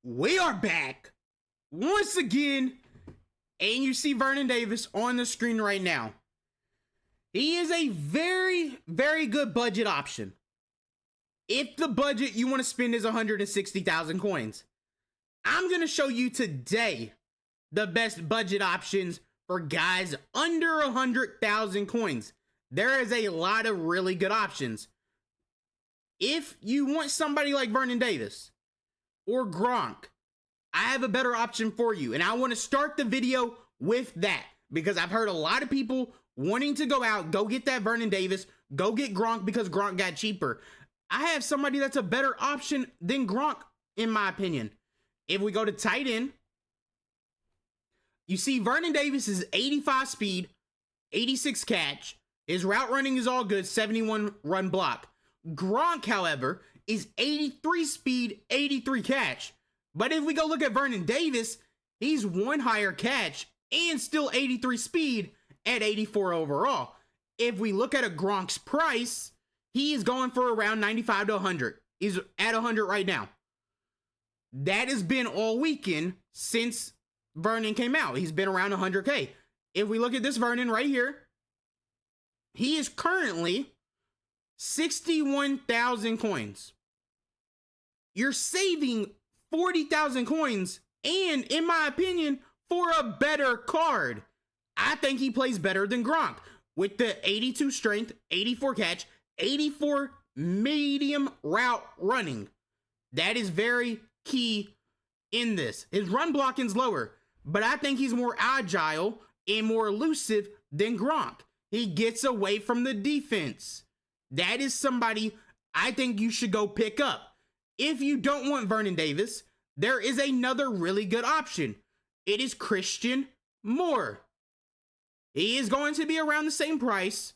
We are back once again, and you see Vernon Davis on the screen right now. He is a very, very good budget option. If the budget you want to spend is 160,000 coins, I'm going to show you today the best budget options for guys under 100,000 coins. There is a lot of really good options. If you want somebody like Vernon Davis or Gronk, I have a better option for you. And I want to start the video with that because I've heard a lot of people wanting to go out, go get that Vernon Davis, go get Gronk because Gronk got cheaper. I have somebody that's a better option than Gronk, in my opinion. If we go to tight end, you see Vernon Davis is 85 speed, 86 catch. His route running is all good, 71 run block. Gronk, however, is 83 speed, 83 catch. But if we go look at Vernon Davis, he's one higher catch and still 83 speed at 84 overall. If we look at a Gronk's price, he is going for around 95 to 100. He's at 100 right now. That has been all weekend since Vernon came out. He's been around 100K. If we look at this Vernon right here, he is currently 61,000 coins. You're saving 40,000 coins and, in my opinion, for a better card. I think he plays better than Gronk with the 82 strength, 84 catch, 84 medium route running. That is very key in this. His run blocking's lower, but I think he's more agile and more elusive than Gronk. He gets away from the defense. That is somebody I think you should go pick up. If you don't want Vernon Davis, there is another really good option. It is Christian Moore. He is going to be around the same price.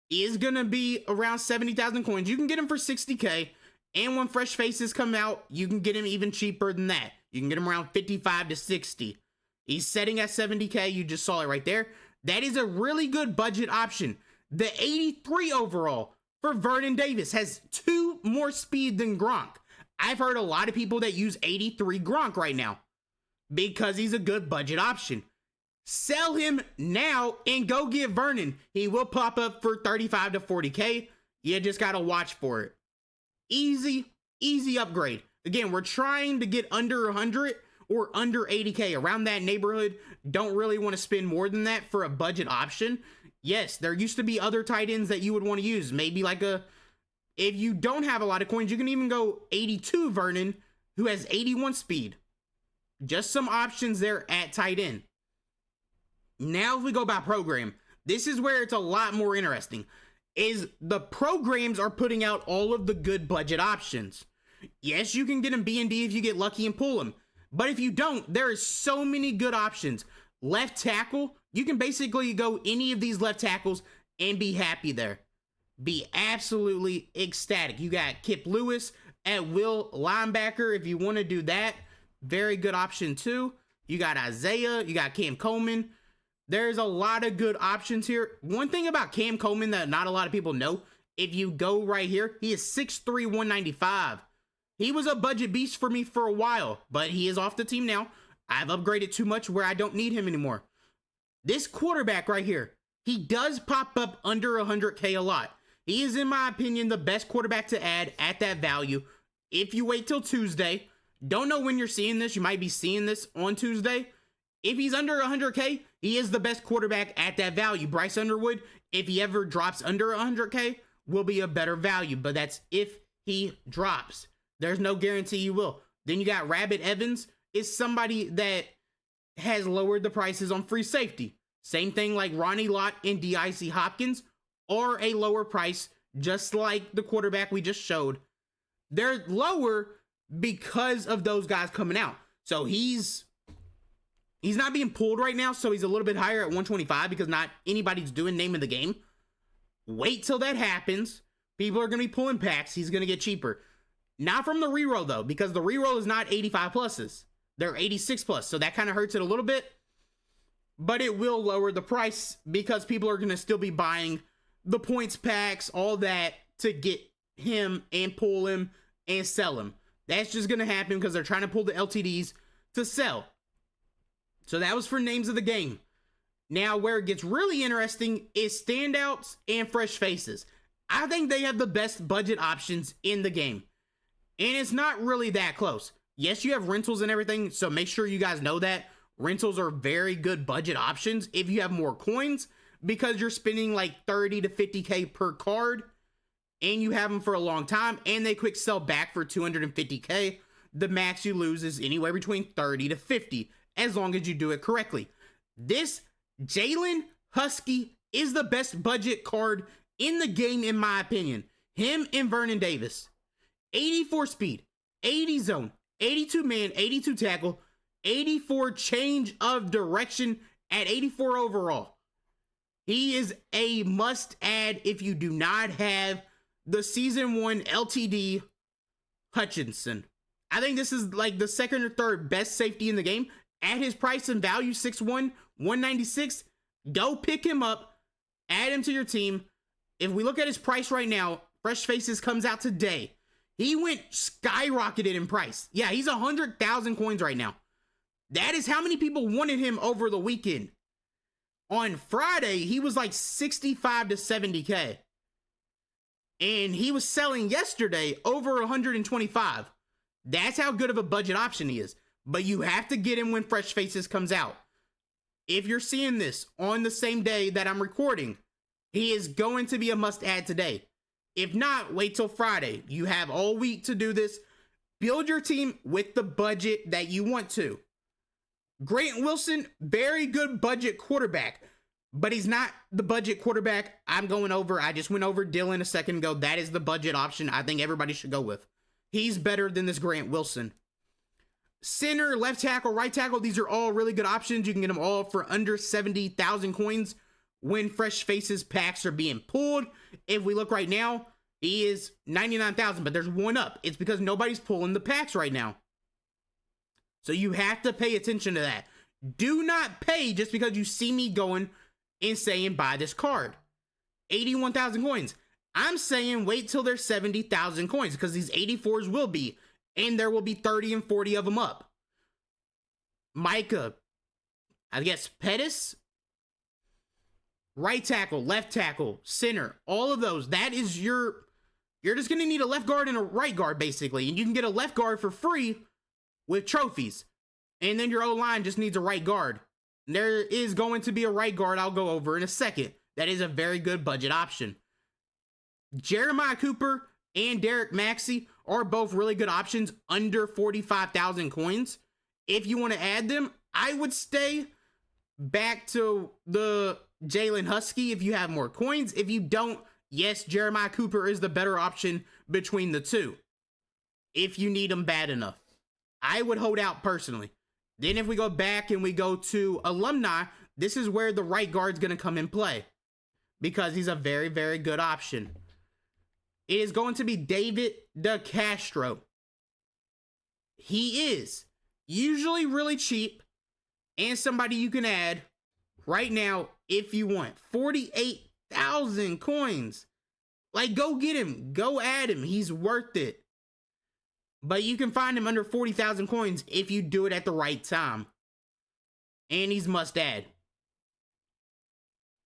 He is going to be around 70,000 coins. You can get him for 60K. And when fresh faces come out, you can get him even cheaper than that. You can get him around 55 to 60. He's setting at 70K. You just saw it right there. That is a really good budget option. The 83 overall for Vernon Davis has 2 more speed than Gronk. I've heard a lot of people that use 83 Gronk right now because he's a good budget option. Sell him now and go get Vernon. He will pop up for 35 to 40K. You just got to watch for it. Easy upgrade. Again, we're trying to get under 100 or under 80K, around that neighborhood. Don't really want to spend more than that for a budget option. Yes, there used to be other tight ends that you would want to use. Maybe like if you don't have a lot of coins, you can even go 82 Vernon, who has 81 speed. Just some options there at tight end. Now, if we go by program, this is where it's a lot more interesting. Is the programs are putting out all of the good budget options. Yes, you can get them B&D if you get lucky and pull them. But if you don't, there is so many good options. Left tackle, you can basically go any of these left tackles and be happy there. Be absolutely ecstatic. You got Kip Lewis at will linebacker if you want to do that. Very good option too. You got Isaiah, you got Cam Coleman. There's a lot of good options here. One thing about Cam Coleman that not a lot of people know, if you go right here, he is 6'3", 195. He was a budget beast for me for a while, but he is off the team now. I've upgraded too much where I don't need him anymore. This quarterback right here, he does pop up under 100K a lot. He is, in my opinion, the best quarterback to add at that value. If you wait till Tuesday, don't know when you're seeing this. You might be seeing this on Tuesday. If he's under 100K, he is the best quarterback at that value. Bryce Underwood, if he ever drops under 100K, will be a better value. But that's if he drops. There's no guarantee he will. Then you got Rabbit Evans. Is somebody that has lowered the prices on free safety. Same thing like Ronnie Lott and D.I.C. Hopkins are a lower price, just like the quarterback we just showed. They're lower because of those guys coming out. So he's not being pulled right now, so he's a little bit higher at 125 because not anybody's doing name of the game. Wait till that happens. People are going to be pulling packs. He's going to get cheaper. Not from the reroll, though, because the reroll is not 85 pluses. They're 86 plus, so that kind of hurts it a little bit. But it will lower the price because people are going to still be buying the points packs, all that, to get him and pull him and sell him. That's just going to happen because they're trying to pull the LTDs to sell. So that was for names of the game. Now, where it gets really interesting is standouts and fresh faces. I think they have the best budget options in the game. And it's not really that close. Yes, you have rentals and everything, so make sure you guys know that. Rentals are very good budget options if you have more coins, because you're spending like 30 to 50K per card, and you have them for a long time, and they quick sell back for 250K. The max you lose is anywhere between 30 to 50, as long as you do it correctly. This Jalen Husky is the best budget card in the game, in my opinion. Him and Vernon Davis. 84 speed, 80 zone, 82 man, 82 tackle, 84 change of direction at 84 overall. He is a must add if you do not have the season 1 LTD Hutchinson. I think this is like the second or third best safety in the game. At his price and value, 6'1", 196, go pick him up, add him to your team. If we look at his price right now, Fresh Faces comes out today. He went skyrocketed in price. Yeah, he's 100,000 coins right now. That is how many people wanted him over the weekend. On Friday, he was like 65 to 70K. And he was selling yesterday over 125. That's how good of a budget option he is. But you have to get him when Fresh Faces comes out. If you're seeing this on the same day that I'm recording, he is going to be a must-add today. If not, wait till Friday. You have all week to do this. Build your team with the budget that you want to. Grant Wilson, very good budget quarterback, but he's not the budget quarterback I'm going over. I just went over Dylan a second ago. That is the budget option I think everybody should go with. He's better than this Grant Wilson. Center, left tackle, right tackle, these are all really good options. You can get them all for under 70,000 coins when Fresh Faces packs are being pulled. If we look right now, he is 99,000, but there's one up. It's because nobody's pulling the packs right now. So you have to pay attention to that. Do not pay just because you see me going and saying buy this card. 81,000 coins. I'm saying wait till there's 70,000 coins because these 84s will be, and there will be 30 and 40 of them up. Micah, I guess Pettis, right tackle, left tackle, center, all of those. That is you're just going to need a left guard and a right guard basically. And you can get a left guard for free with trophies. And then your O-line just needs a right guard. There is going to be a right guard I'll go over in a second. That is a very good budget option. Jeremiah Cooper and Derek Maxey are both really good options under 45,000 coins. If you want to add them, I would stay back to the Jalen Husky if you have more coins. If you don't, yes, Jeremiah Cooper is the better option between the two. If you need them bad enough. I would hold out personally. Then if we go back and we go to Alumni, this is where the right guard's going to come in play. Because he's a very, very good option. It is going to be David DeCastro. He is usually really cheap and somebody you can add right now if you want. 48,000 coins. Like, go get him. Go add him. He's worth it. But you can find him under 40,000 coins if you do it at the right time. And he's must add.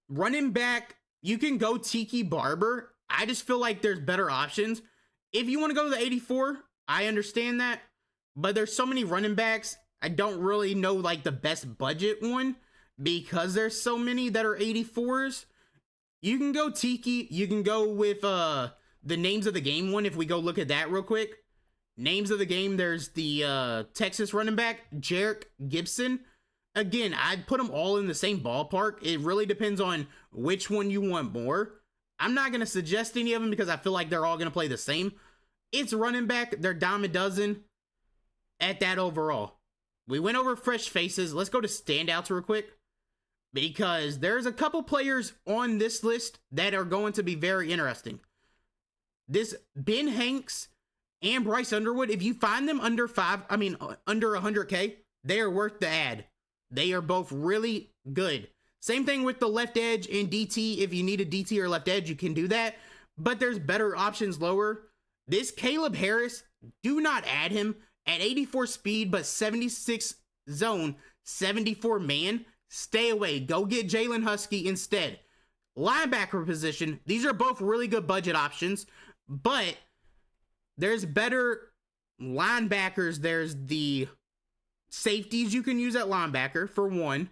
Running back, you can go Tiki Barber. I just feel like there's better options. If you want to go to the 84, I understand that. But there's so many running backs. I don't really know like the best budget one because there's so many that are 84s. You can go Tiki. You can go with the names of the game one if we go look at that real quick. Names of the game, there's the Texas running back, Jarek Gibson. Again, I'd put them all in the same ballpark. It really depends on which one you want more. I'm not going to suggest any of them because I feel like they're all going to play the same. It's running back. They're dime a dozen at that overall. We went over fresh faces. Let's go to standouts real quick because there's a couple players on this list that are going to be very interesting. This Ben Hanks and Bryce Underwood, if you find them under 100K, they are worth the ad. They are both really good. Same thing with the left edge and DT. If you need a DT or left edge, you can do that. But there's better options lower This Caleb Harris, do not add him at 84 speed, but 76 zone, 74 man. Stay away. Go get Jalen Husky instead. Linebacker position, these are both really good budget options, but there's better linebackers. There's the safeties you can use at linebacker for one.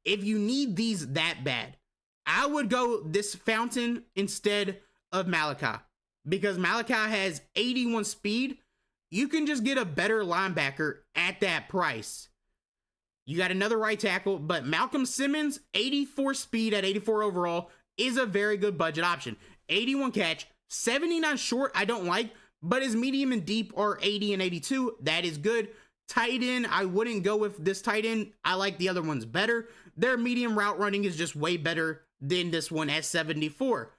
If you need these that bad, I would go this Fountain instead of Malachi, because Malachi has 81 speed. You can just get a better linebacker at that price. You got another right tackle, but Malcolm Simmons, 84 speed at 84 overall, is a very good budget option. 81 catch, 79 short, I don't like, but his medium and deep are 80 and 82. That is good. Tight end, I wouldn't go with this tight end. I like the other ones better. Their medium route running is just way better than this one at 74.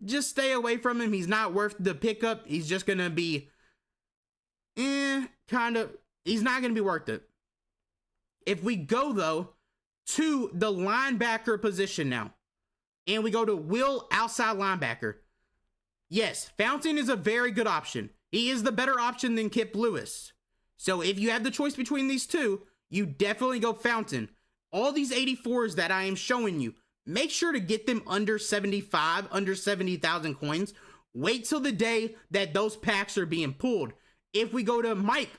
Just stay away from him. He's not worth the pickup. He's just going to be, he's not going to be worth it. If we go, though, to the linebacker position now, and we go to Will outside linebacker, yes, Fountain is a very good option. He is the better option than Kip Lewis. So if you have the choice between these two, you definitely go Fountain. All these 84s that I am showing you, make sure to get them under 75, under 70,000 coins. Wait till the day that those packs are being pulled. If we go to Mike,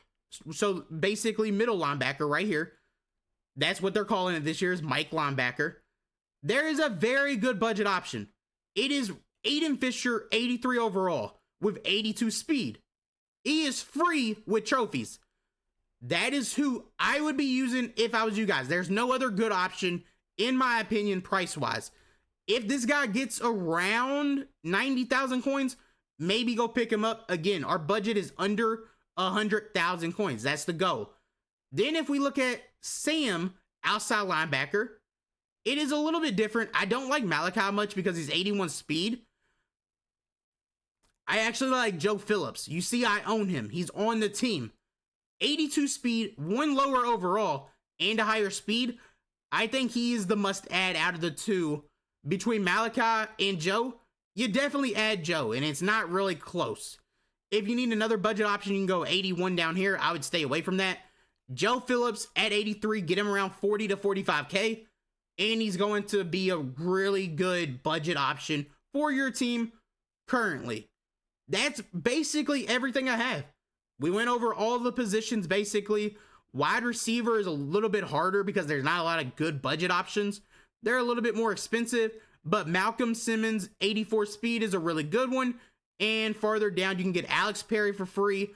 so basically middle linebacker right here, that's what they're calling it this year, is Mike linebacker. There is a very good budget option. It is Aiden Fisher, 83 overall with 82 speed. He is free with trophies. That is who I would be using if I was you guys. There's no other good option, in my opinion, price-wise. If this guy gets around 90,000 coins, maybe go pick him up. Again, our budget is under 100,000 coins. That's the goal. Then if we look at Sam, outside linebacker, it is a little bit different. I don't like Malachi much because he's 81 speed. I actually like Joe Phillips. You see, I own him. He's on the team. 82 speed, one lower overall, and a higher speed. I think he is the must-add out of the two. Between Malachi and Joe, you definitely add Joe, and it's not really close. If you need another budget option, you can go 81 down here. I would stay away from that. Joe Phillips at 83, get him around 40 to 45K, and he's going to be a really good budget option for your team currently. That's basically everything I have. We went over all the positions basically. Wide receiver is a little bit harder because there's not a lot of good budget options. They're a little bit more expensive, but Malcolm Simmons, 84 speed, is a really good one. And farther down, you can get Alex Perry for free,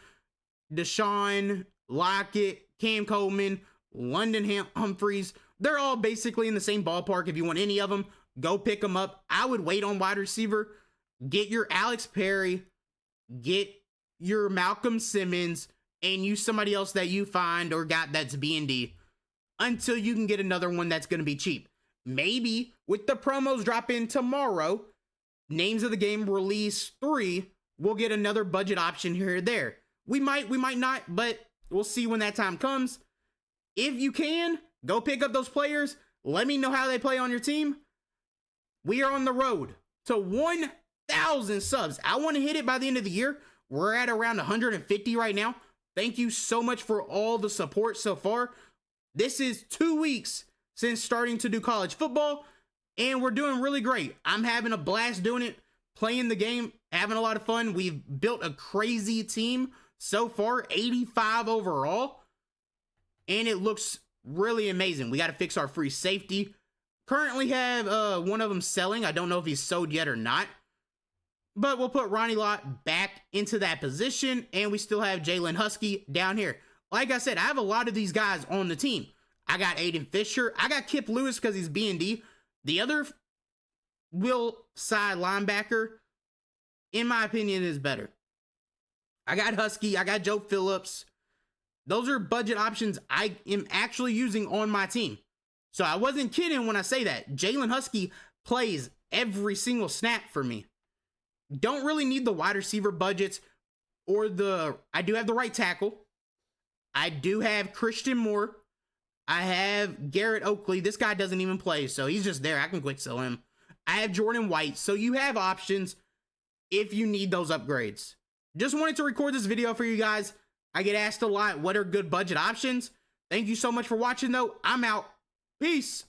Deshaun, Lockett, Cam Coleman, London Humphreys. They're all basically in the same ballpark. If you want any of them, go pick them up. I would wait on wide receiver. Get your Alex Perry, get your Malcolm Simmons, and use somebody else that you find or got that's B&D until you can get another one that's going to be cheap. Maybe with the promos dropping tomorrow, Names of the Game Release 3, we'll get another budget option here or there. We might not, but we'll see when that time comes. If you can, go pick up those players. Let me know how they play on your team. We are on the road to 1,000 subs. I want to hit it by the end of the year. We're at around 150 right now. Thank you so much for all the support so far. This is 2 weeks since starting to do college football, and we're doing really great. I'm having a blast doing it, playing the game, having a lot of fun. We've built a crazy team so far, 85 overall, and it looks really amazing. We got to fix our free safety. Currently have one of them selling. I don't know if he's sold yet or not. But we'll put Ronnie Lott back into that position, and we still have Jalen Husky down here. Like I said, I have a lot of these guys on the team. I got Aiden Fisher. I got Kip Lewis because he's B&D. The other Will side linebacker, in my opinion, is better. I got Husky. I got Joe Phillips. Those are budget options I am actually using on my team. So I wasn't kidding when I say that. Jalen Husky plays every single snap for me. Don't really need the wide receiver budgets or I do have the right tackle. I do have Christian Moore. I have Garrett Oakley. This guy doesn't even play, so he's just there. I can quick sell him. I have Jordan White. So you have options if you need those upgrades. Just wanted to record this video for you guys. I get asked a lot, what are good budget options? Thank you so much for watching though. I'm out. Peace.